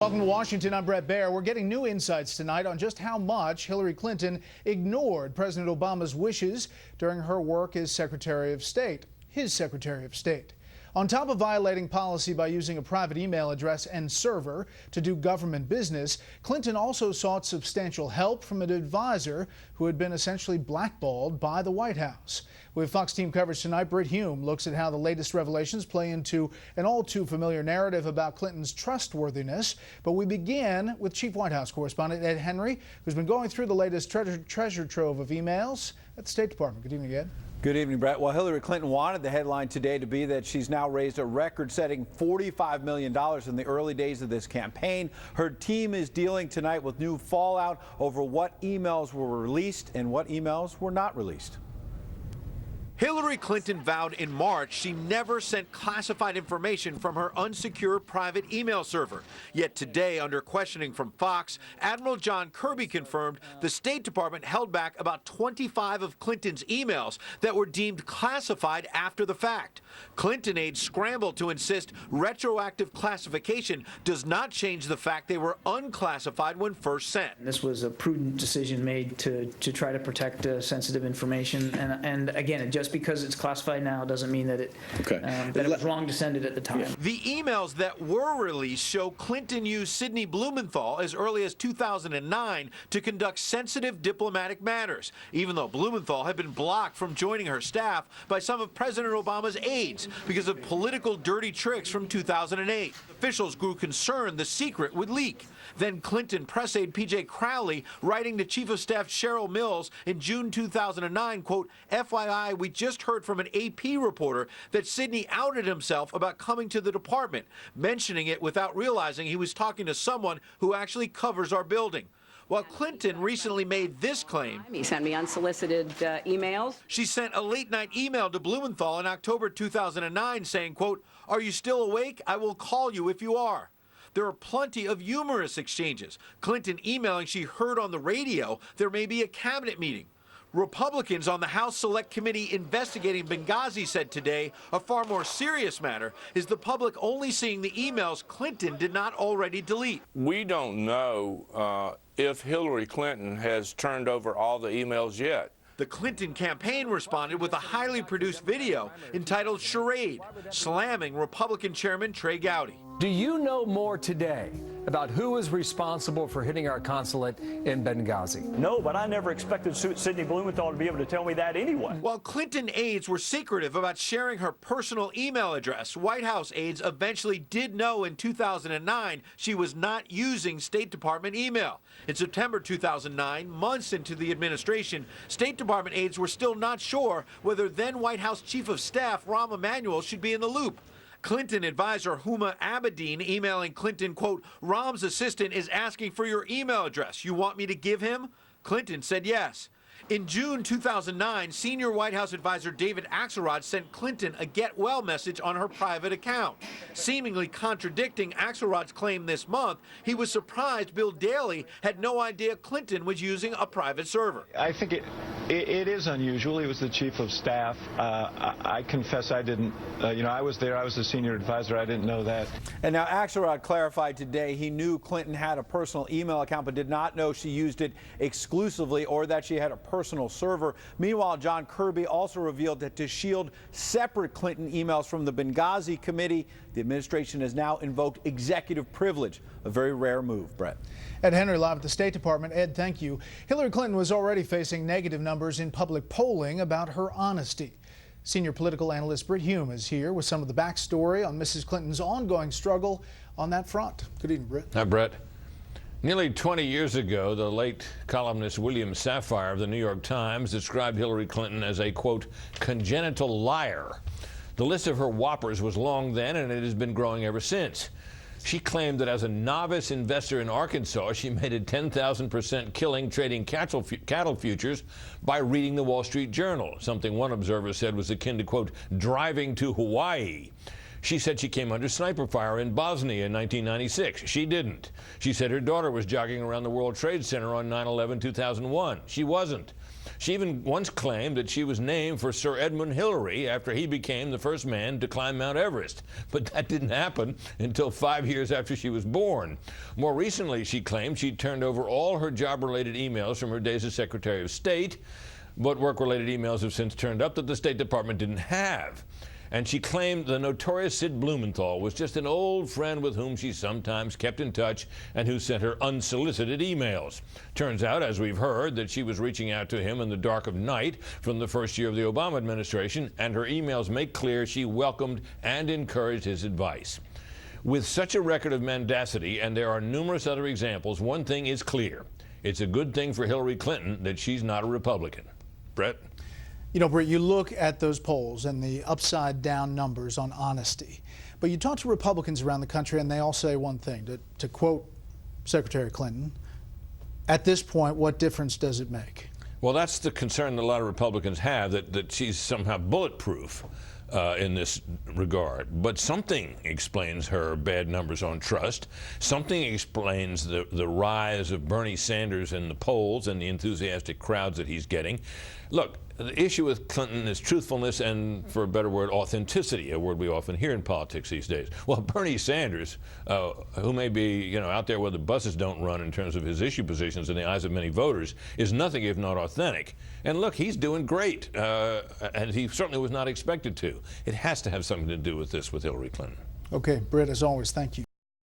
Welcome to Washington. I'm Brett Baer. We're getting new insights tonight on just how much Hillary Clinton ignored President Obama's wishes during her work as Secretary of State, his Secretary of State. On top of violating policy by using a private email address and server to do government business, Clinton also sought substantial help from an advisor who had been essentially blackballed by the White House. We have Fox team coverage tonight. Britt Hume looks at how the latest revelations play into an all too familiar narrative about Clinton's trustworthiness. But we begin with Chief White House correspondent Ed Henry, who's been going through the latest treasure trove of emails at the State Department. Good evening, Ed. Good evening, Brett. Well, Hillary Clinton wanted the headline today to be that she's now raised a record-setting $45 million in the early days of this campaign. Her team is dealing tonight with new fallout over what emails were released and what emails were not released. Hillary Clinton vowed in March she never sent classified information from her unsecured private email server. Yet today, under questioning from Fox, Admiral John Kirby confirmed the State Department held back about 25 of Clinton's emails that were deemed classified after the fact. Clinton aides scrambled to insist retroactive classification does not change the fact they were unclassified when first sent. This was a prudent decision made to try to protect sensitive information, and again, it just because it's classified now doesn't mean that it was wrong to send it at the time. Yeah. The emails that were released show Clinton used Sidney Blumenthal as early as 2009 to conduct sensitive diplomatic matters, even though Blumenthal had been blocked from joining her staff by some of President Obama's aides because of political dirty tricks from 2008. Officials grew concerned the secret would leak. Then Clinton press aide P.J. Crowley, writing to Chief of Staff Cheryl Mills in June 2009, quote, FYI, we just heard from an AP reporter that Sidney outed himself about coming to the department, mentioning it without realizing he was talking to someone who actually covers our building. While Clinton recently made this claim, he sent me unsolicited emails. She sent a late-night email to Blumenthal in October 2009 saying, quote, are you still awake? I will call you if you are. There are plenty of humorous exchanges. Clinton emailing she heard on the radio there may be a cabinet meeting. Republicans on the House Select Committee investigating Benghazi said today a far more serious matter is the public only seeing the emails Clinton did not already delete. We don't know if Hillary Clinton has turned over all the emails yet. The Clinton campaign responded with a highly produced video entitled Charade, slamming Republican Chairman Trey Gowdy. Do you know more today about who is responsible for hitting our consulate in Benghazi? No, but I never expected Sidney Blumenthal to be able to tell me that anyway. While Clinton aides were secretive about sharing her personal email address, White House aides eventually did know in 2009 she was not using State Department email. In September 2009, months into the administration, State Department aides were still not sure whether then White House Chief of Staff Rahm Emanuel should be in the loop. Clinton advisor Huma Abedin emailing Clinton, quote, Rahm's assistant is asking for your email address. You want me to give him? Clinton said yes. In June 2009, senior White House advisor David Axelrod sent Clinton a get well message on her private account. Seemingly contradicting Axelrod's claim this month, he was surprised Bill Daley had no idea Clinton was using a private server. I think it is unusual. He was the chief of staff. I confess I didn't, I was there. I was the senior advisor. I didn't know that. And now Axelrod clarified today he knew Clinton had a personal email account but did not know she used it exclusively or that she had a personal server. Meanwhile, John Kirby also revealed that to shield separate Clinton emails from the Benghazi committee, the administration has now invoked executive privilege, a very rare move, Brett. Ed Henry live at the State Department. Ed, thank you. Hillary Clinton was already facing negative numbers in public polling about her honesty. Senior political analyst Britt Hume is here with some of the backstory on Mrs. Clinton's ongoing struggle on that front. Good evening, Britt. Hi, Brett. Nearly 20 years ago, the late columnist William Safire of the New York Times described Hillary Clinton as a, quote, congenital liar. The list of her whoppers was long then, and it has been growing ever since. She claimed that as a novice investor in Arkansas, she made a 10,000% killing trading cattle futures by reading the Wall Street Journal, something one observer said was akin to, quote, driving to Hawaii. She said she came under sniper fire in Bosnia in 1996. She didn't. She said her daughter was jogging around the World Trade Center on 9/11/2001. She wasn't. She even once claimed that she was named for Sir Edmund Hillary after he became the first man to climb Mount Everest. But that didn't happen until 5 years after she was born. More recently, she claimed she'd turned over all her job-related emails from her days as Secretary of State, but work-related emails have since turned up that the State Department didn't have. And she claimed the notorious Sid Blumenthal was just an old friend with whom she sometimes kept in touch and who sent her unsolicited emails. Turns out, as we've heard, that she was reaching out to him in the dark of night from the first year of the Obama administration, and her emails make clear she welcomed and encouraged his advice. With such a record of mendacity, and there are numerous other examples, one thing is clear. It's a good thing for Hillary Clinton that she's not a Republican. Brett? You know, Britt, you look at those polls and the upside-down numbers on honesty, but you talk to Republicans around the country and they all say one thing. To quote Secretary Clinton, at this point, what difference does it make? Well, that's the concern that a lot of Republicans have, that she's somehow bulletproof in this regard. But something explains her bad numbers on trust. Something explains the rise of Bernie Sanders in the polls and the enthusiastic crowds that he's getting. Look, the issue with Clinton is truthfulness and, for a better word, authenticity, a word we often hear in politics these days. Well, Bernie Sanders, who may be, out there where the buses don't run in terms of his issue positions in the eyes of many voters, is nothing if not authentic. And look, he's doing great, and he certainly was not expected to. It has to have something to do with this with Hillary Clinton. Okay, Britt, as always, thank you.